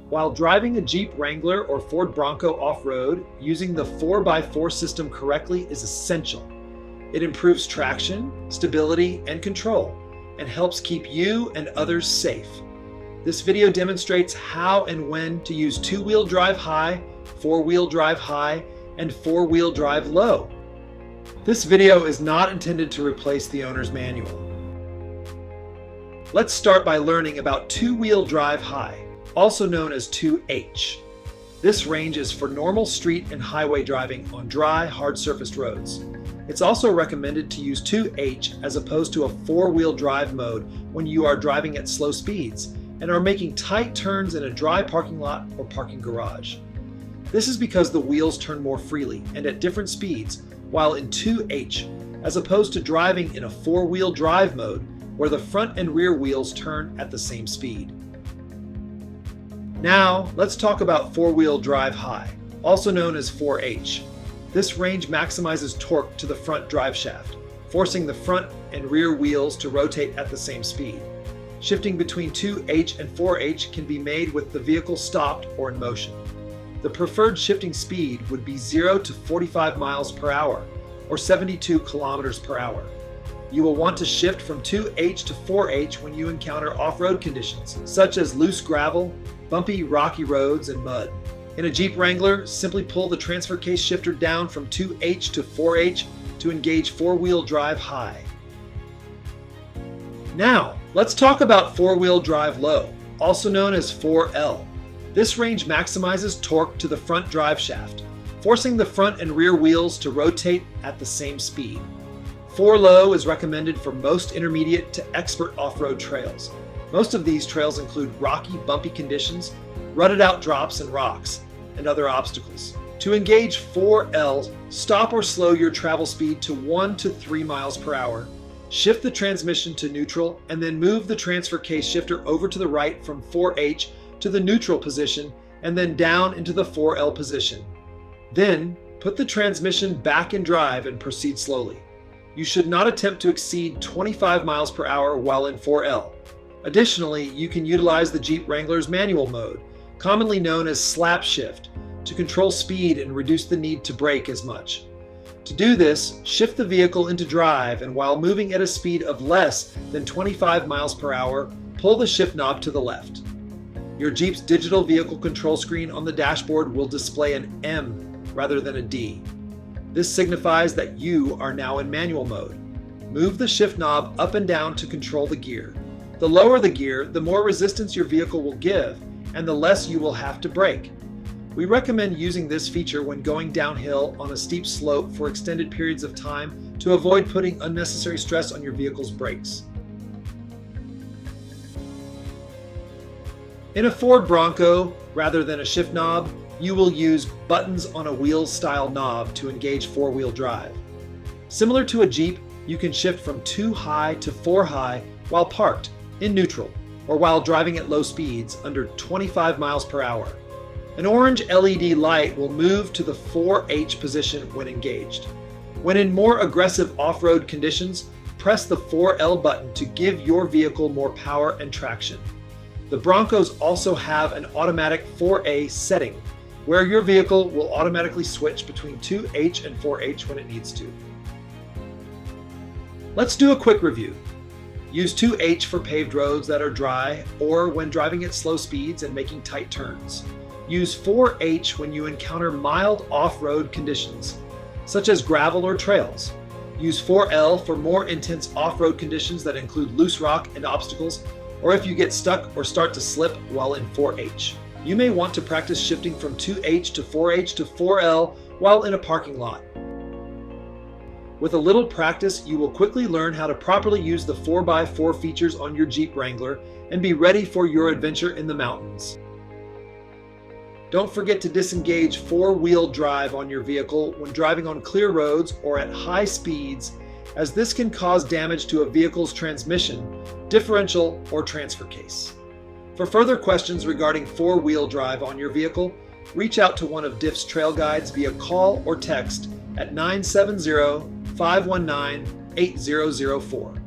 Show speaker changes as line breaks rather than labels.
While driving a Jeep Wrangler or Ford Bronco off-road, using the 4x4 system correctly is essential. It improves traction, stability, and control, and helps keep you and others safe. This video demonstrates how and when to use two-wheel drive high, four-wheel drive high, and four-wheel drive low. This video is not intended to replace the owner's manual. Let's start by learning about two-wheel drive high, also known as 2H. This range is for normal street and highway driving on dry, hard-surfaced roads. It's also recommended to use 2H as opposed to a four-wheel drive mode when you are driving at slow speeds and are making tight turns in a dry parking lot or parking garage. This is because the wheels turn more freely and at different speeds while in 2H, as opposed to driving in a four-wheel drive mode where the front and rear wheels turn at the same speed. Now, let's talk about four-wheel drive high, also known as 4H. This range maximizes torque to the front drive shaft, forcing the front and rear wheels to rotate at the same speed. Shifting between 2H and 4H can be made with the vehicle stopped or in motion. The preferred shifting speed would be 0 to 45 miles per hour, or 72 kilometers per hour. You will want to shift from 2H to 4H when you encounter off-road conditions, such as loose gravel, bumpy, rocky roads, and mud. In a Jeep Wrangler, simply pull the transfer case shifter down from 2H to 4H to engage four-wheel drive high. Now, let's talk about four-wheel drive low, also known as 4L. This range maximizes torque to the front drive shaft, forcing the front and rear wheels to rotate at the same speed. 4Low is recommended for most intermediate to expert off-road trails. Most of these trails include rocky, bumpy conditions, rutted out drops and rocks, and other obstacles. To engage 4L, stop or slow your travel speed to 1 to 3 miles per hour, shift the transmission to neutral, and then move the transfer case shifter over to the right from 4H to the neutral position and then down into the 4L position. Then, put the transmission back in drive and proceed slowly. You should not attempt to exceed 25 miles per hour while in 4L. Additionally, you can utilize the Jeep Wrangler's manual mode, commonly known as slap shift, to control speed and reduce the need to brake as much. To do this, shift the vehicle into drive and while moving at a speed of less than 25 miles per hour, pull the shift knob to the left. Your Jeep's digital vehicle control screen on the dashboard will display an M rather than a D. This signifies that you are now in manual mode. Move the shift knob up and down to control the gear. The lower the gear, the more resistance your vehicle will give, and the less you will have to brake. We recommend using this feature when going downhill on a steep slope for extended periods of time to avoid putting unnecessary stress on your vehicle's brakes. In a Ford Bronco, rather than a shift knob, you will use buttons on a wheel-style knob to engage four-wheel drive. Similar to a Jeep, you can shift from 2 high to 4 high while parked, in neutral, or while driving at low speeds under 25 miles per hour. An orange LED light will move to the 4H position when engaged. When in more aggressive off-road conditions, press the 4L button to give your vehicle more power and traction. The Broncos also have an automatic 4A setting, where your vehicle will automatically switch between 2H and 4H when it needs to. Let's do a quick review. Use 2H for paved roads that are dry or when driving at slow speeds and making tight turns. Use 4H when you encounter mild off-road conditions, such as gravel or trails. Use 4L for more intense off-road conditions that include loose rock and obstacles, or if you get stuck or start to slip while in 4H. You may want to practice shifting from 2H to 4H to 4L while in a parking lot. With a little practice, you will quickly learn how to properly use the 4x4 features on your Jeep Wrangler and be ready for your adventure in the mountains. Don't forget to disengage four-wheel drive on your vehicle when driving on clear roads or at high speeds, as this can cause damage to a vehicle's transmission, differential, or transfer case. For further questions regarding four-wheel drive on your vehicle, reach out to one of Diff's trail guides via call or text at 970-519-8004.